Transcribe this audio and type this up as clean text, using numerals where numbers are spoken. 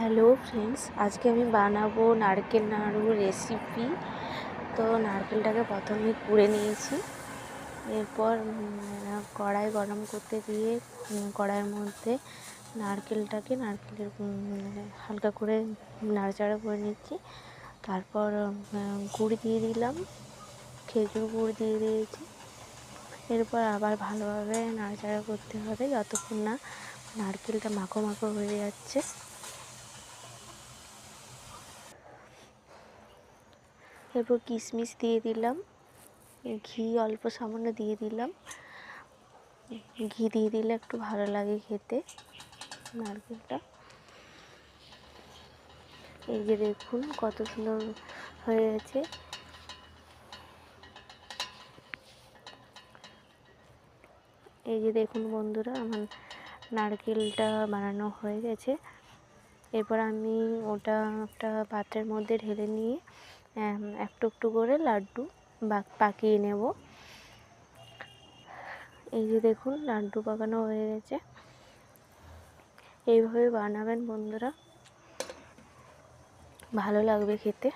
Hello friends, আজকে আমি বানাবো নারকেল নাড়ুর রেসিপি। তো নারকেলটাকে প্রথমে কুড়ে নিয়েছি। এরপর কড়াই গরম করতে দিয়ে কড়াইয়ের মধ্যে নারকেলের হালকা করে নাড়াচাড়া করে নিচ্ছি। তারপর গুড় দিয়ে দিলাম, খেজুর গুড় দিয়ে দিয়েছি। এরপর আবার ভালোভাবে নাড়াচাড়া করতে হবে যতক্ষণ না নারকেলটা মাখো মাখো হয়ে যাচ্ছে। এরপর কিশমিশ দিয়ে দিলাম, ঘি অল্প সামান্য দিয়ে দিলাম। ঘি দিয়ে দিলে একটু ভালো লাগে খেতে নারকেলটা। এই যে দেখুন কত সুন্দর হয়ে গেছে। এই যে দেখুন বন্ধুরা, আমার নারকেলটা বানানো হয়ে গেছে। এরপর আমি ওটা একটা পাত্রের মধ্যে ঢেলে নিয়ে একটু একটু করে লাড্ডু পাকিয়ে নেব। এই যে দেখুন লাড্ডু পাকানো হয়ে গেছে। এইভাবে বানাবেন বন্ধুরা, ভালো লাগবে খেতে।